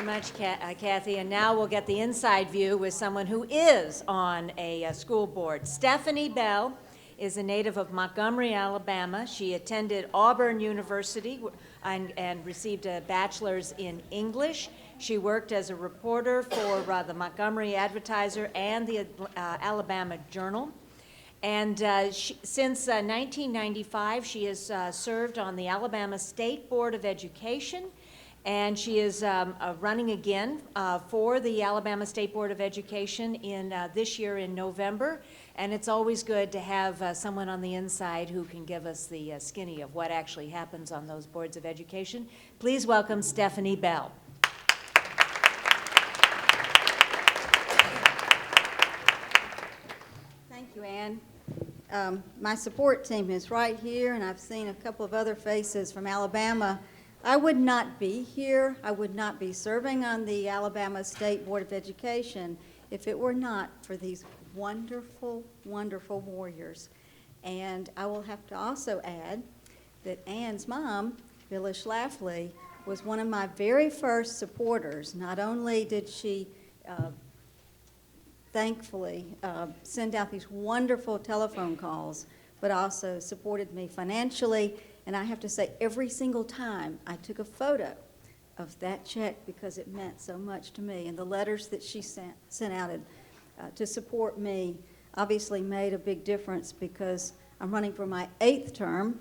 much, Kathy. And now we'll get the inside view with someone who is on a school board. Stephanie Bell is a native of Montgomery, Alabama. She attended Auburn University and received a bachelor's in English. She worked as a reporter for the Montgomery Advertiser and the Alabama Journal. And since 1995, she has served on the Alabama State Board of Education, and she is running again for the Alabama State Board of Education in this year in November. And it's always good to have someone on the inside who can give us the skinny of what actually happens on those boards of education. Please welcome Stephanie Bell. Thank you, Ann. My support team is right here, and I've seen a couple of other faces from Alabama. I would not be here, I would not be serving on the Alabama State Board of Education if it were not for these wonderful, wonderful warriors. And I will have to also add that Ann's mom, Phyllis Schlafly, was one of my very first supporters. Not only did she thankfully send out these wonderful telephone calls, but also supported me financially. And I have to say, every single time I took a photo of that check because it meant so much to me. And the letters that she sent out to support me obviously made a big difference because I'm running for my 8th term.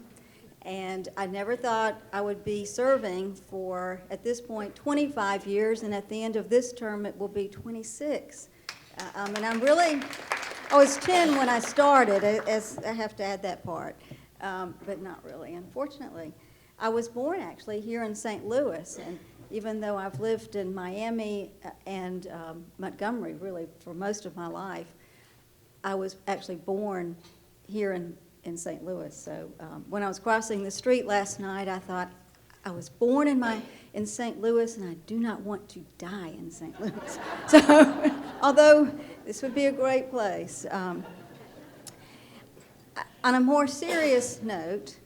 And I never thought I would be serving for, at this point, 25 years. And at the end of this term, it will be 26. And I was 10 when I started, as I have to add that part, but not really, unfortunately. I was born actually here in St. Louis, and even though I've lived in Miami and Montgomery really for most of my life, I was actually born here in St. Louis. So when I was crossing the street last night, I thought, I was born in St. Louis, and I do not want to die in St. Louis. So, although this would be a great place. On a more serious note,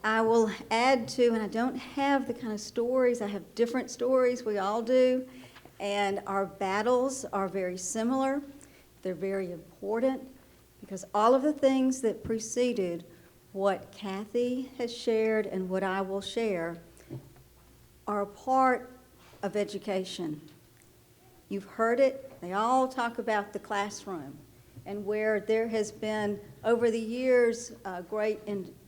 I will add to, and I don't have the kind of stories, I have different stories, we all do, and our battles are very similar. They're very important because all of the things that preceded what Kathy has shared and what I will share are a part of education. You've heard it. They all talk about the classroom and where there has been, over the years, great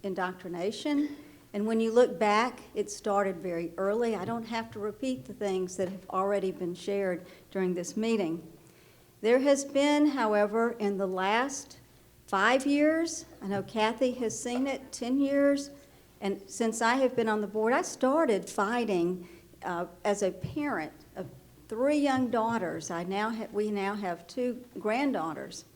indoctrination. And when you look back, it started very early. I don't have to repeat the things that have already been shared during this meeting. There has been, however, in the last 5 years, I know Kathy has seen it, 10 years, and since I have been on the board, I started fighting as a parent of 3 young daughters. We now have 2 granddaughters.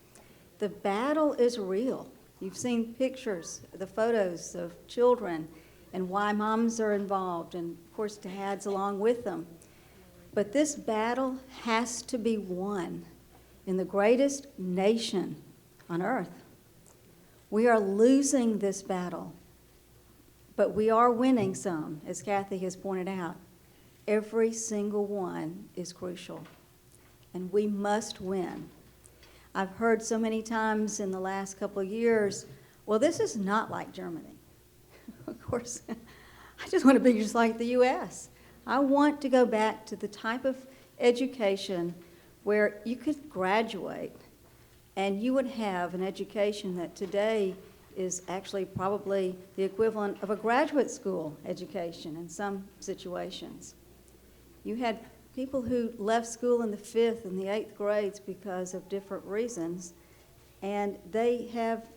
The battle is real. You've seen pictures, the photos of children and why moms are involved, and of course dads along with them. But this battle has to be won in the greatest nation on earth. We are losing this battle, but we are winning some, as Kathy has pointed out. Every single one is crucial, and we must win. I've heard so many times in the last couple of years, well, this is not like Germany. Of course, I just want to be just like the U.S. I want to go back to the type of education where you could graduate and you would have an education that today is actually probably the equivalent of a graduate school education in some situations. You had people who left school in the 5th and the 8th grades because of different reasons, and they have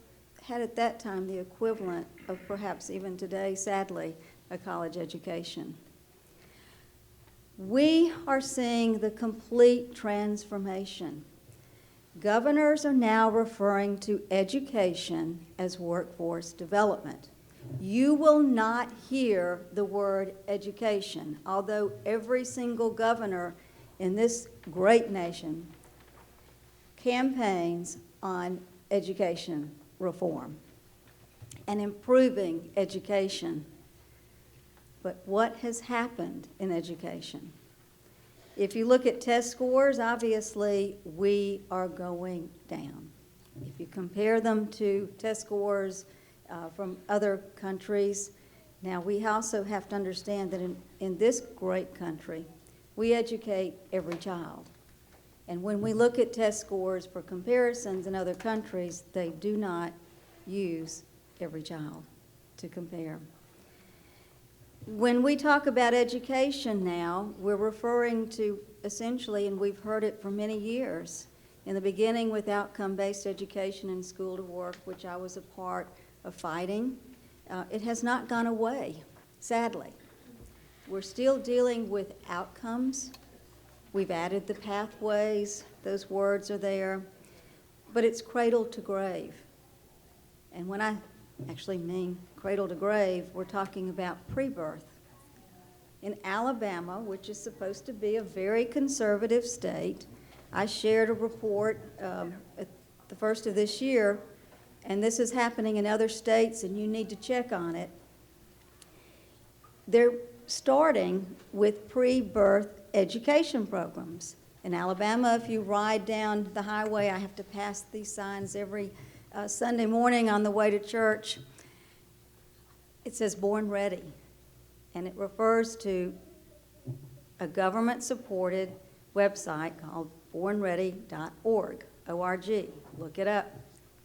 had at that time the equivalent of perhaps even today, sadly, a college education. We are seeing the complete transformation. Governors are now referring to education as workforce development. You will not hear the word education, although every single governor in this great nation campaigns on education reform and improving education. But what has happened in education? If you look at test scores, obviously, we are going down. If you compare them to test scores from other countries, now we also have to understand that in this great country, we educate every child. And when we look at test scores for comparisons in other countries, they do not use every child to compare. When we talk about education now, we're referring to essentially, and we've heard it for many years, in the beginning with outcome-based education and school to work, which I was a part of fighting, it has not gone away, sadly. We're still dealing with outcomes. We've added the pathways, those words are there, but it's cradle to grave. And when I actually mean cradle to grave, we're talking about pre-birth. In Alabama, which is supposed to be a very conservative state, I shared a report at the first of this year, and this is happening in other states, and you need to check on it. They're starting with pre-birth education programs. In Alabama, if you ride down the highway, I have to pass these signs every Sunday morning on the way to church. It says Born Ready, and it refers to a government-supported website called bornready.org, O-R-G. Look it up.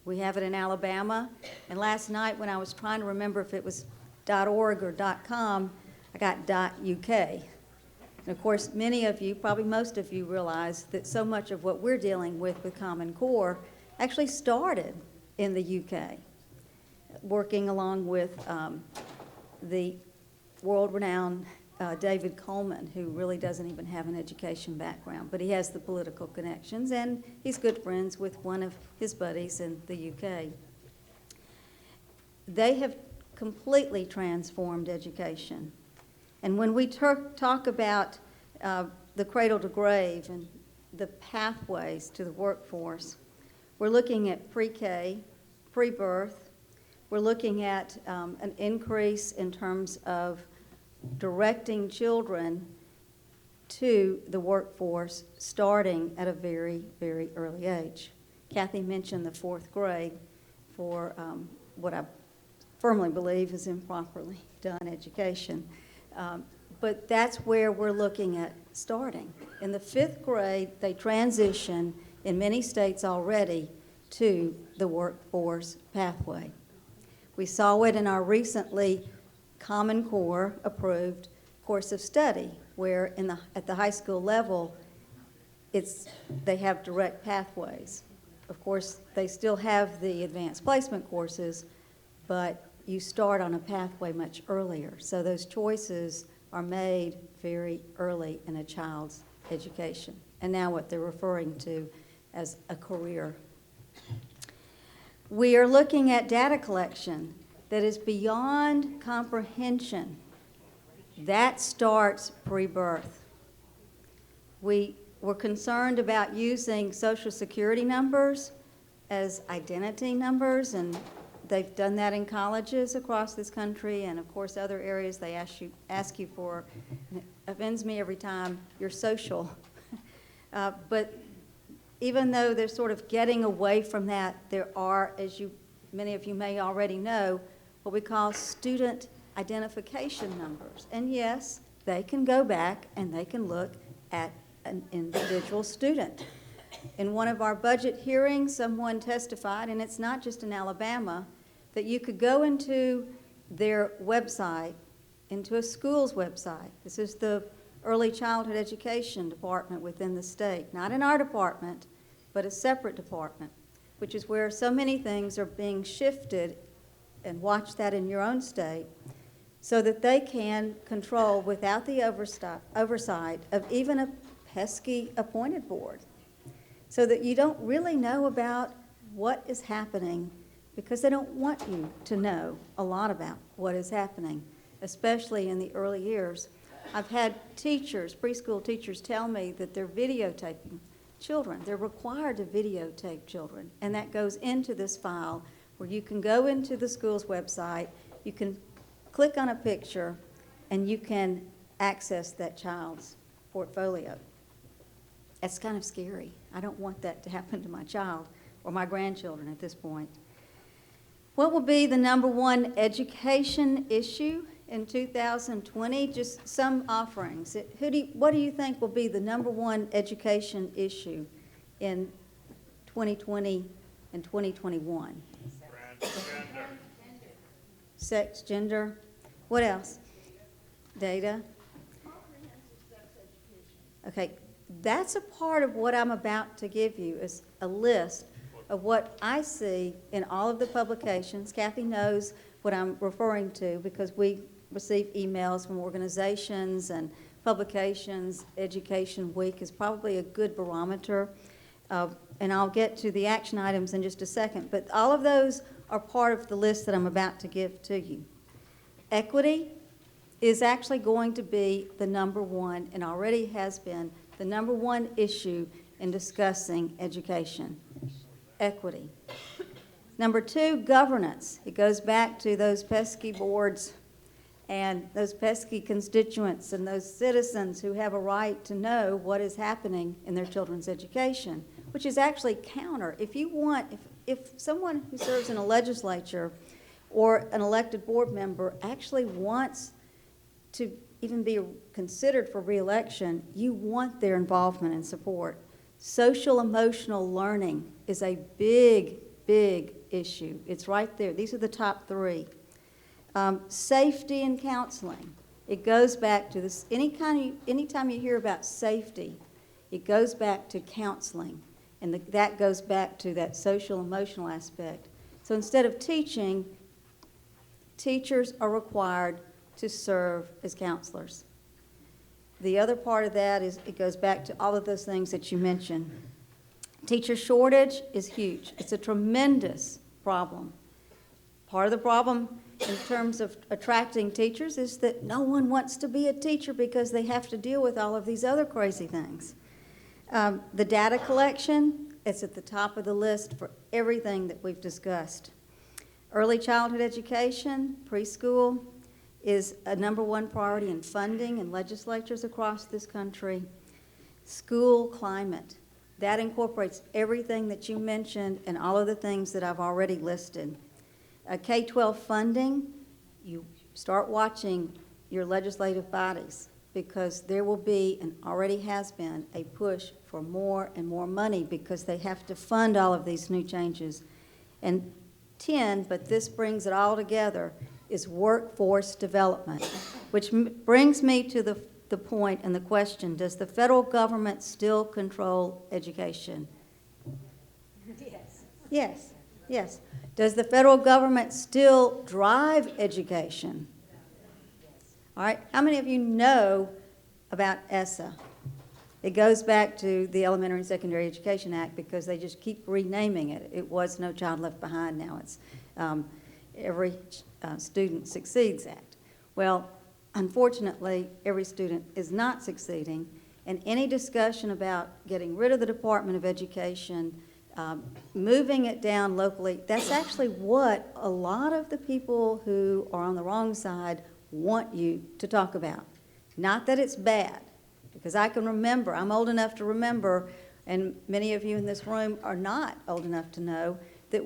We have it in Alabama, and last night when I was trying to remember if it was .org or .com, I got .uk. And of course, many of you, probably most of you, realize that so much of what we're dealing with Common Core actually started in the UK, working along with the world-renowned David Coleman, who really doesn't even have an education background, but he has the political connections, and he's good friends with one of his buddies in the UK. They have completely transformed education. And when we talk about the cradle to grave and the pathways to the workforce, we're looking at pre-K, pre-birth. We're looking at an increase in terms of directing children to the workforce starting at a very, very early age. Kathy mentioned the 4th grade for what I firmly believe is improperly done education. But that's where we're looking at starting. In the 5th grade, they transition in many states already to the workforce pathway. We saw it in our recently Common Core approved course of study, where at the high school level, they have direct pathways. Of course, they still have the advanced placement courses, but you start on a pathway much earlier. So those choices are made very early in a child's education, and now what they're referring to as a career. We are looking at data collection that is beyond comprehension. That starts pre-birth. We were concerned about using Social Security numbers as identity numbers, and they've done that in colleges across this country, and of course other areas they ask you for, and it offends me every time, your social. But even though they're sort of getting away from that, there are, as many of you may already know, what we call student identification numbers. And yes, they can go back and they can look at an individual student. In one of our budget hearings, someone testified, and it's not just in Alabama, that you could go into their website, into a school's website. This is the Early Childhood Education Department within the state, not in our department, but a separate department, which is where so many things are being shifted, and watch that in your own state, so that they can control without the oversight of even a pesky appointed board, so that you don't really know about what is happening, because they don't want you to know a lot about what is happening, especially in the early years. I've had teachers, preschool teachers, tell me that they're videotaping children. They're required to videotape children, and that goes into this file where you can go into the school's website, you can click on a picture, and you can access that child's portfolio. That's kind of scary. I don't want that to happen to my child or my grandchildren at this point. What will be the number one education issue in 2020? Just some offerings. What do you think will be the number one education issue in 2020 and 2021? Sex, gender. What else? Data. Okay, that's a part of what I'm about to give you, is a list of what I see in all of the publications. Kathy knows what I'm referring to because we receive emails from organizations and publications. Education Week is probably a good barometer, and I'll get to the action items in just a second. But all of those are part of the list that I'm about to give to you. Equity is actually going to be the number one, and already has been, the number one issue in discussing education. Equity. Number two, governance. It goes back to those pesky boards and those pesky constituents and those citizens who have a right to know what is happening in their children's education, which is actually counter. If someone who serves in a legislature or an elected board member actually wants to even be considered for re-election, you want their involvement and support. Social emotional learning is a big, big issue. It's right there. These are the top three. Safety and counseling. It goes back to this. Anytime you hear about safety, it goes back to counseling, and that goes back to that social emotional aspect. So instead of teaching, teachers are required to serve as counselors. The other part of that is it goes back to all of those things that you mentioned. Teacher shortage is huge. It's a tremendous problem. Part of the problem in terms of attracting teachers is that no one wants to be a teacher because they have to deal with all of these other crazy things. The data collection is at the top of the list for everything that we've discussed. Early childhood education, preschool, is a number one priority in funding in legislatures across this country. School climate, that incorporates everything that you mentioned and all of the things that I've already listed. K-12 funding, you start watching your legislative bodies because there will be, and already has been, a push for more and more money because they have to fund all of these new changes. And 10, but this brings it all together, is workforce development, which brings me to the point and the question, does the federal government still control education? Yes. Yes, yes. Does the federal government still drive education? All right, how many of you know about ESSA? It goes back to the Elementary and Secondary Education Act because they just keep renaming it. It was No Child Left Behind, now it's Every Student Succeeds Act. Well, unfortunately, every student is not succeeding, and any discussion about getting rid of the Department of Education, moving it down locally, that's actually what a lot of the people who are on the wrong side want you to talk about. Not that it's bad, because I can remember, I'm old enough to remember, and many of you in this room are not old enough to know, that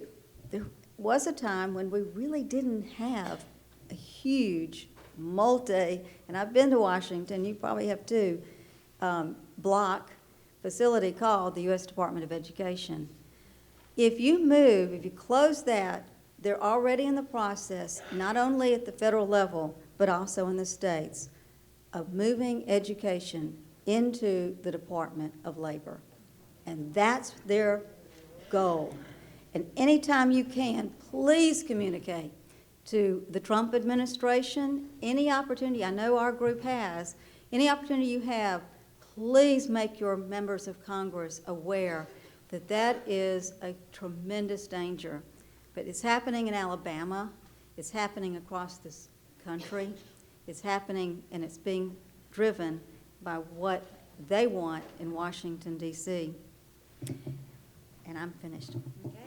there was a time when we really didn't have a huge and I've been to Washington, you probably have too, block facility called the U.S. Department of Education. If you close that, they're already in the process, not only at the federal level, but also in the states, of moving education into the Department of Labor. And that's their goal. And anytime you can, please communicate to the Trump administration, any opportunity, I know our group has, any opportunity you have, please make your members of Congress aware that that is a tremendous danger. But it's happening in Alabama, it's happening across this country, it's happening and it's being driven by what they want in Washington, D.C. And I'm finished. Okay.